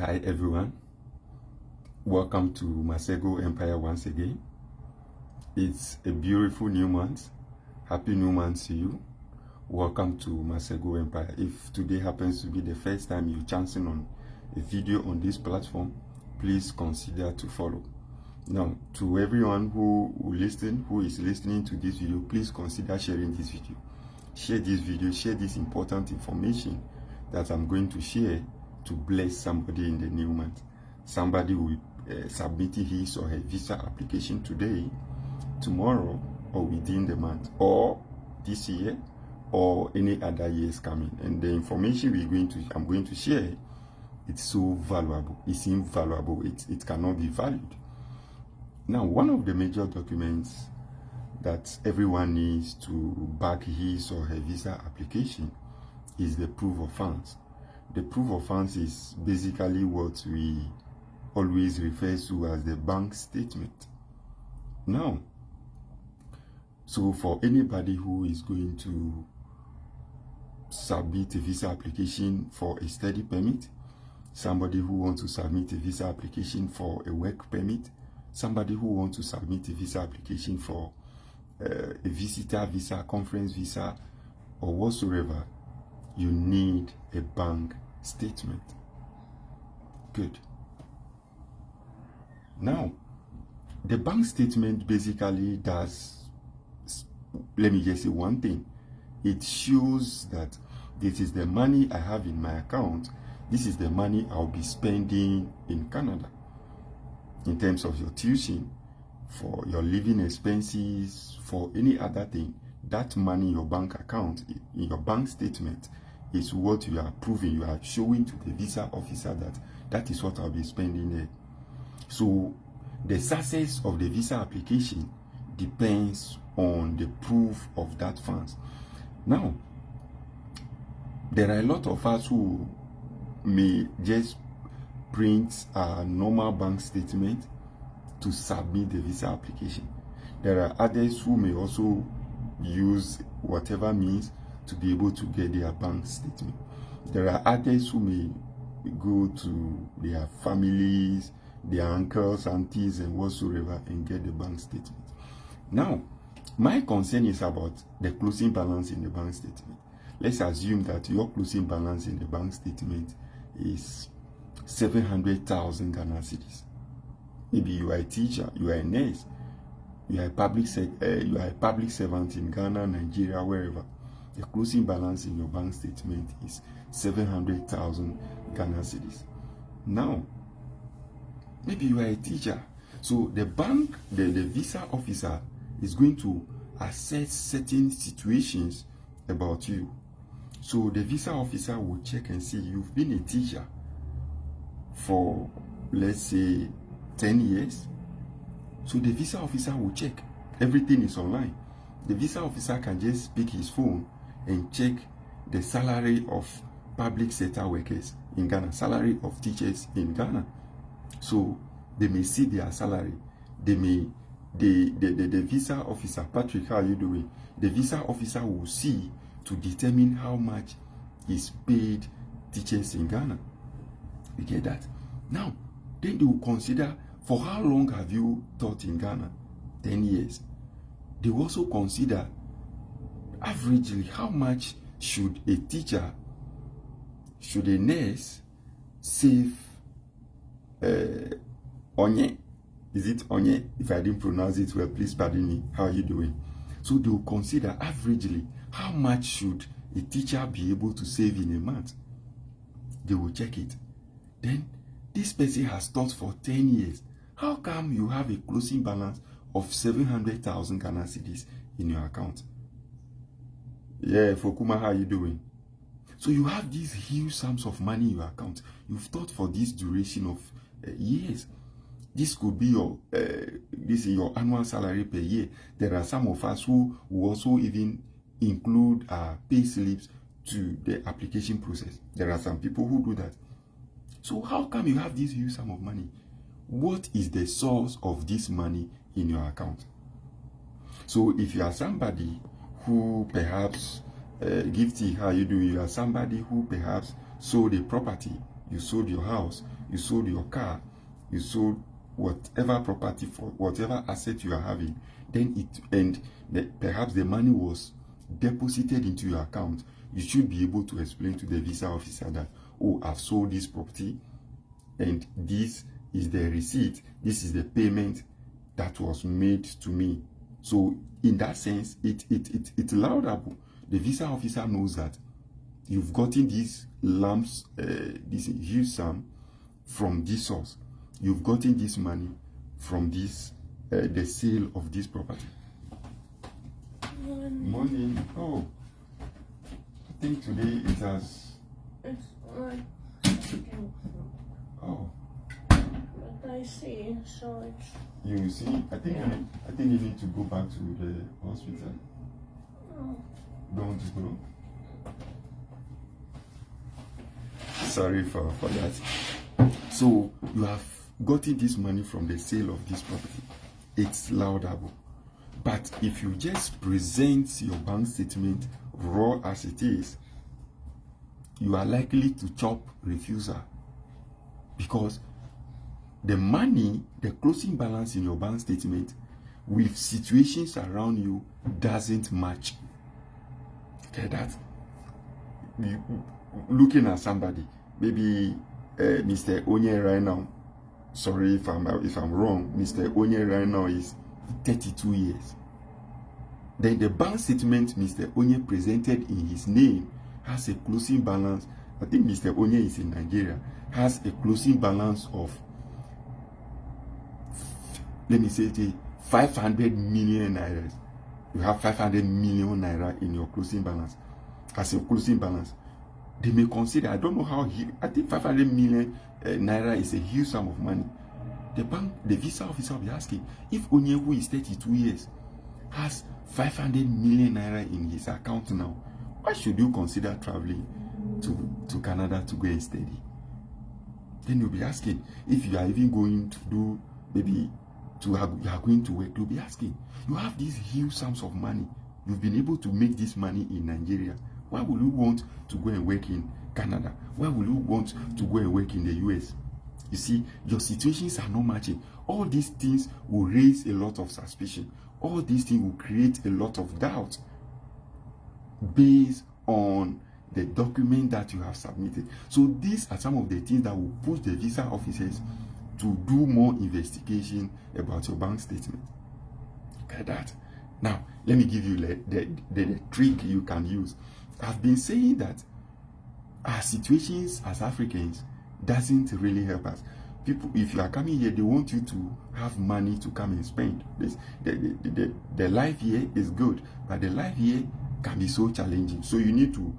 Hi everyone, welcome to Masego Empire once again. It's a beautiful new month. Happy new month to you. Welcome to Masego Empire. If today happens to be the first time you're chancing on a video on this platform, please consider to follow. Now, to everyone who is listening to this video, please consider sharing this video. Share this video, share this important information that I'm going to share to bless somebody in the new month. Somebody will submit his or her visa application today, tomorrow, or within the month, or this year, or any other years coming. And the information I'm going to share, it's so valuable. It's invaluable. It cannot be valued. Now, one of the major documents that everyone needs to back his or her visa application is the proof of funds. The proof of funds is basically what we always refer to as the bank statement. Now, so for anybody who is going to submit a visa application for a study permit, somebody who wants to submit a visa application for a work permit, somebody who wants to submit a visa application for a visitor visa, conference visa, or whatsoever, you need a bank statement. Good. Now, the bank statement basically does, let me just say one thing. It shows that this is the money I have in my account. This is the money I'll be spending in Canada in terms of your tuition, for your living expenses, for any other thing. That money in your bank account, in your bank statement, is what you are proving. You are showing to the visa officer that is what I'll be spending there. So the success of the visa application depends on the proof of that funds. Now, there are a lot of us who may just print a normal bank statement to submit the visa application. There are others who may also use whatever means to be able to get their bank statement. There are others who may go to their families, their uncles, aunties, and whatsoever, and get the bank statement. Now, my concern is about the closing balance in the bank statement. Let's assume that your closing balance in the bank statement is 700,000 Ghana cedis. Maybe you are a teacher, you are a nurse, you are a public servant in Ghana, Nigeria, wherever. The closing balance in your bank statement is 700,000 Ghana cedis. Now, maybe you are a teacher. So the bank, the visa officer is going to assess certain situations about you. So the visa officer will check and see you've been a teacher for, let's say, 10 years. So the visa officer will check. Everything is online. The visa officer can just pick his phone and check the salary of public sector workers in Ghana, salary of teachers in Ghana. So they may see their salary. They may, the visa officer, Patrick, how are you doing? The visa officer will see to determine how much is paid teachers in Ghana. You get that? Now, then they will consider, for how long have you taught in Ghana? 10 years. They will also consider, averagely, how much should a teacher, should a nurse save, onye? Is it onye? If I didn't pronounce it well, please pardon me. How are you doing? So they will consider, averagely, how much should a teacher be able to save in a month? They will check it. Then, this person has taught for 10 years. How come you have a closing balance of 700,000 Ghana cedis in your account? Yeah, Fokuma, how are you doing? So you have these huge sums of money in your account. You've taught for this duration of years. This could be your this is your annual salary per year. There are some of us who will also even include pay slips to the application process. There are some people who do that. So how come you have this huge sum of money? What is the source of this money in your account? So if you are somebody who perhaps, Gifty, how you doing? You are somebody who perhaps sold a property, you sold your house, you sold your car, you sold whatever property for whatever asset you are having, then perhaps the money was deposited into your account, you should be able to explain to the visa officer that, oh, I've sold this property and this is the receipt, this is the payment that was made to me. So in that sense, it's laudable. The visa officer knows that you've gotten these lumps, this huge sum from this source. You've gotten this money from this, the sale of this property. Morning. Oh, I think today it has. It's like. Oh. But I see, so it's. You see, I think you need to go back to the hospital. Oh. Don't go. Sorry for that. So you have gotten this money from the sale of this property. It's laudable. But if you just present your bank statement raw as it is, you are likely to chop refusal, because the money, the closing balance in your bank statement with situations around you doesn't match. Okay, that looking at somebody, maybe Mr. Onye right now, sorry if I'm wrong, Mr. Onye right now is 32 years. Then the bank statement Mr. Onye presented in his name has a closing balance. I think Mr. Onye is in Nigeria, has a closing balance of, let me say, 500 million naira. You have 500 million naira in your closing balance. As a closing balance, they may consider, I don't know how, I think 500 million naira is a huge sum of money. The visa officer will be asking, if Onye, who is 32 years, has 500 million naira in his account now, why should you consider traveling to Canada to go and study? Then you'll be asking, if you are even going to do, maybe you are going to work, you'll be asking, you have these huge sums of money, you've been able to make this money in Nigeria, why will you want to go and work in Canada? Why will you want to go and work in the US? You see, your situations are not matching. All these things will raise a lot of suspicion. All these things will create a lot of doubt based on the document that you have submitted. So these are some of the things that will push the visa officers to do more investigation about your bank statement. Okay, that. Now, let me give you the trick you can use. I've been saying that our situations as Africans doesn't really help us. People, if you are coming here, they want you to have money to come and spend. The life here is good, but the life here can be so challenging. So you need to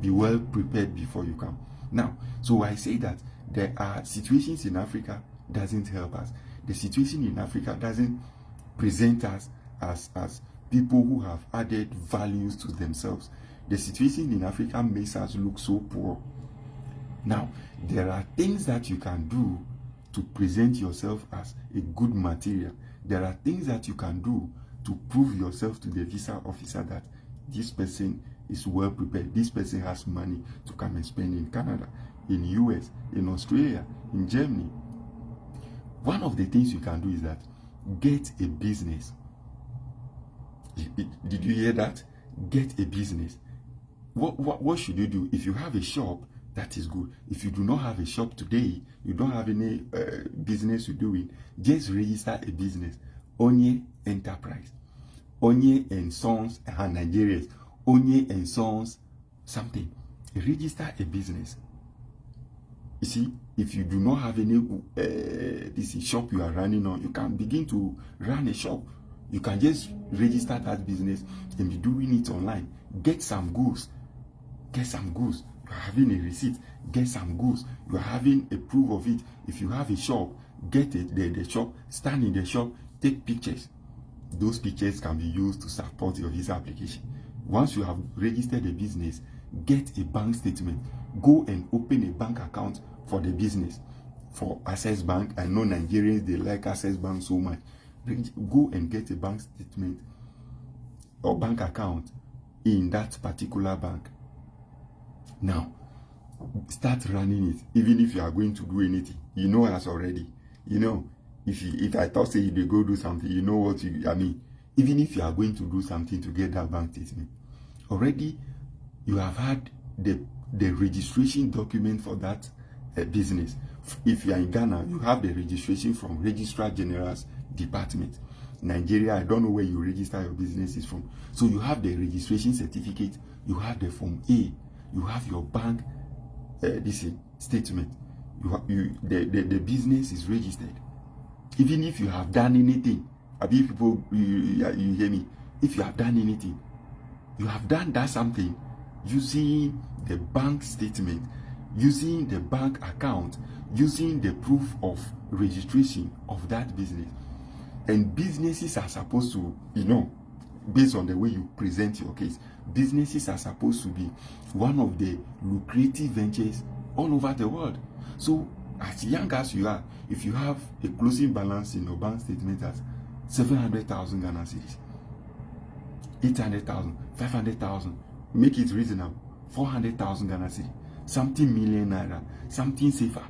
be well prepared before you come. Now, so I say that there are situations in Africa doesn't help us. The situation in Africa doesn't present us as people who have added values to themselves. The situation in Africa makes us look so poor. Now, there are things that you can do to present yourself as a good material. There are things that you can do to prove yourself to the visa officer that this person is well prepared. This person has money to come and spend in Canada, in US, in Australia, in Germany. One of the things you can do is that get a business. Did you hear that? Get a business. What should you do? If you have a shop, that is good. If you do not have a shop today, you don't have any business to do it, just register a business. Onye Enterprise. Onye and Sons and Nigerians. Onye and Sons something. Register a business. You see, if you do not have any this shop you are running on, you can begin to run a shop. You can just register that business and be doing it online. Get some goods. Get some goods. You are having a receipt. Get some goods. You are having a proof of it. If you have a shop, get it, the shop, stand in the shop, take pictures. Those pictures can be used to support your visa application. Once you have registered a business, get a bank statement. Go and open a bank account for the business. For Access Bank, I know Nigerians, they like Access Bank so much. Go and get a bank statement or bank account in that particular bank. Now, start running it. Even if you are going to do anything, you know us already. You know, if I thought say you go do something, you know what I mean. Even if you are going to do something to get that bank statement, already you have had the registration document for that business. If you are in Ghana, you have the registration from Registrar General's department. Nigeria, I don't know where you register your businesses from. So you have the registration certificate, you have the Form A, you have your bank this statement. The business is registered. Even if you have done anything, people, you hear me? If you have done anything, you have done that something using the bank statement, using the bank account, using the proof of registration of that business. And businesses are supposed to, you know, based on the way you present your case, businesses are supposed to be one of the lucrative ventures all over the world. So as young as you are, if you have a closing balance in your bank statement as 700,000 Ghana cedis, 800,000, 500,000, make it reasonable, 400,000 Ghana cedis, something million naira, something safer,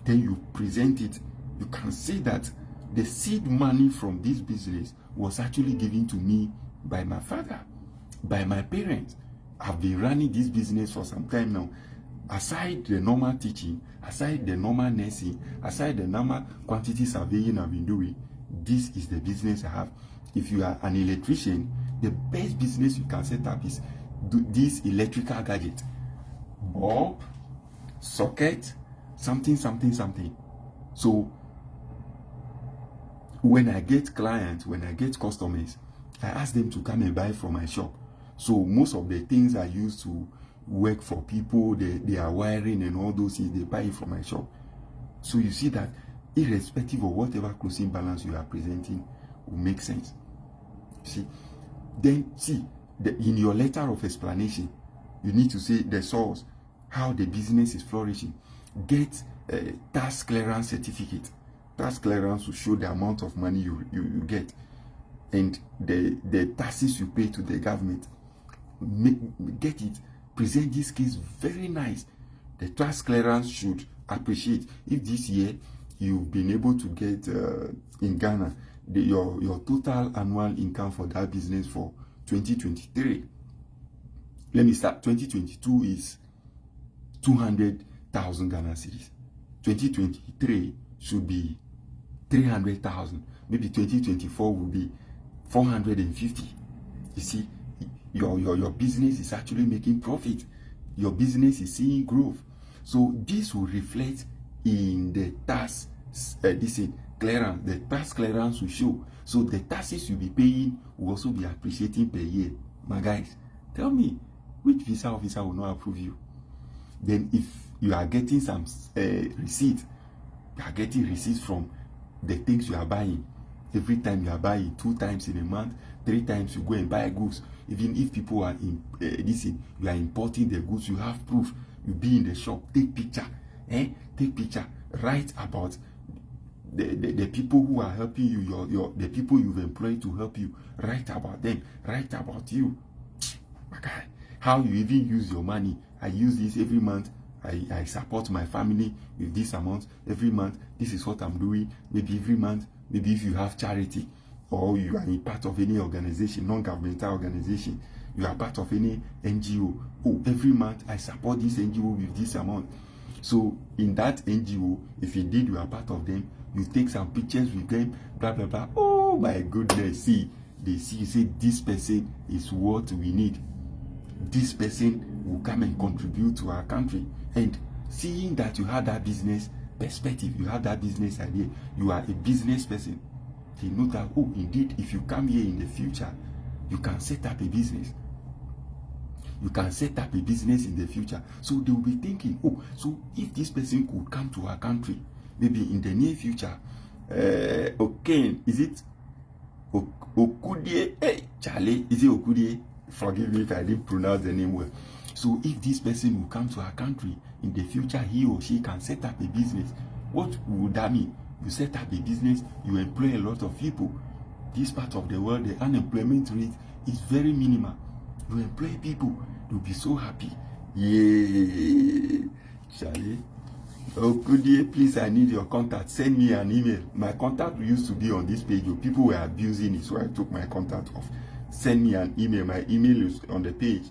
then you present it, you can see that the seed money from this business was actually given to me by my father, by my parents. I've been running this business for some time now. Aside the normal teaching, aside the normal nursing, aside the normal quantity surveying I've been doing, this is the business I have. If you are an electrician, the best business you can set up is this electrical gadget. Bulb, socket, something. So when I get clients, when I get customers, I ask them to come and buy from my shop. So most of the things I use to work for people, they are wiring and all those things, they buy it from my shop. So you see that irrespective of whatever closing balance you are presenting will make sense. See, then in your letter of explanation, you need to say the source, how the business is flourishing. Get a tax clearance certificate. Tax clearance will show the amount of money you get and the taxes you pay to the government. Get it. Present this case very nice. The tax clearance should appreciate. If this year you've been able to get in Ghana your total annual income for that business for 2023. Let me start. 2022 is 200,000 Ghana cedis. 2023 should be 300,000. Maybe 2024 will be 450. You see, your business is actually making profit. Your business is seeing growth. So this will reflect in the tax clearance. The tax clearance will show. So the taxes you'll be paying will also be appreciating per year. My guys, tell me, which visa officer will not approve you? Then if you are getting some receipt, you are getting receipts from the things you are buying. Every time you are buying, 2 times in a month, 3 times you go and buy goods. Even if people are in you are importing the goods, you have proof. You be in the shop, take picture, take picture, write about the people who are helping you, the people you've employed to help you. Write about them, write about you. Okay. How you even use your money. I use this every month. I support my family with this amount every month. This is what I'm doing. Maybe every month, maybe if you have charity or you are in part of any organization, non-governmental organization, you are part of any NGO. Oh, every month I support this NGO with this amount. So in that NGO, if indeed you are part of them, you take some pictures with them, blah blah blah. Oh my goodness, see, they see you say this person is what we need. This person will come and contribute to our country. And seeing that you have that business perspective, you have that business idea, you are a business person, they know that, oh, indeed, if you come here in the future, you can set up a business. You can set up a business in the future. So they will be thinking, oh, so if this person could come to our country, maybe in the near future, okay, is it Okudie? Hey, Charlie, is it Okudie? Forgive me if I didn't pronounce the name well. So if this person will come to our country in the future, he or she can set up a business. What would that mean? You set up a business, you employ a lot of people. This part of the world, the unemployment rate is very minimal. You employ people, you'll be so happy. Yeah, Charlie. Oh, good day, please, I need your contact. Send me an email. My contact used to be on this page. People were abusing it, so I took my contact off. Send me an email. My email is on the page.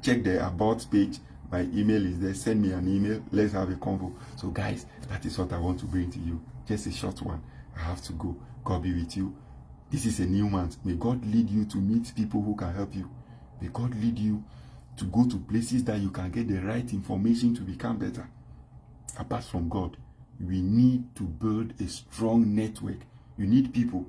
Check the about page. My email is there. Send me an email. Let's have a convo. So, guys, that is what I want to bring to you. Just a short one. I have to go. God be with you. This is a new month. May God lead you to meet people who can help you. May God lead you to go to places that you can get the right information to become better. Apart from God, we need to build a strong network. You need people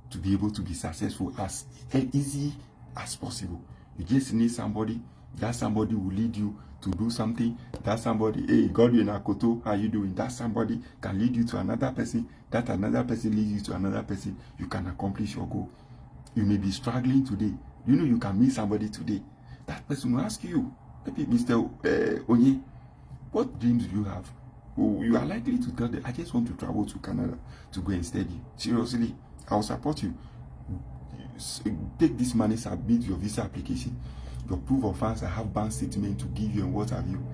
to be able to be successful as easy as possible. You just need somebody. That somebody will lead you to do something. That somebody, hey, God, you in Akoto, how you doing? That somebody can lead you to another person. That another person leads you to another person. You can accomplish your goal. You may be struggling today. You know you can meet somebody today. That person will ask you, maybe Mr. Onye, what dreams do you have? Oh, you are likely to tell them, I just want to travel to Canada to go and study. Seriously, I'll support you. Take this money, submit your visa application, your proof of funds. I have bank statement to give you and what have you.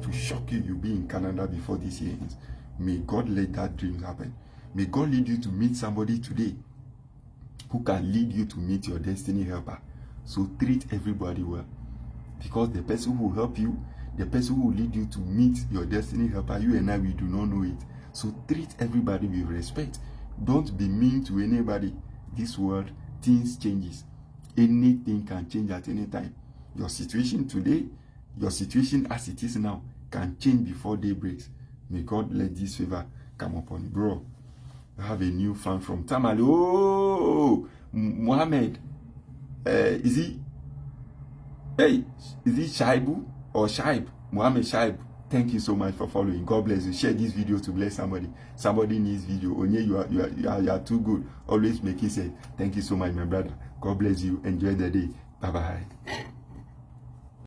To shock you, you'll be in Canada before this year ends. May God let that dream happen. May God lead you to meet somebody today who can lead you to meet your destiny helper. So treat everybody well. Because the person who will help you, the person who will lead you to meet your destiny helper, you and I, we do not know it. So treat everybody with respect. Don't be mean to anybody. This world, things changes. Anything can change at any time. Your situation today, your situation as it is now, can change before day breaks. May God let this favor come upon you. Bro, I have a new fan from Tamale. Oh, Mohammed. Is he Shaibu or Shaib? Mohammed Shaib. Thank you so much for following. God bless you. Share this video to bless somebody. Somebody needs video. Onye, you are too good. Always making sense. Thank you so much, my brother. God bless you. Enjoy the day. Bye bye.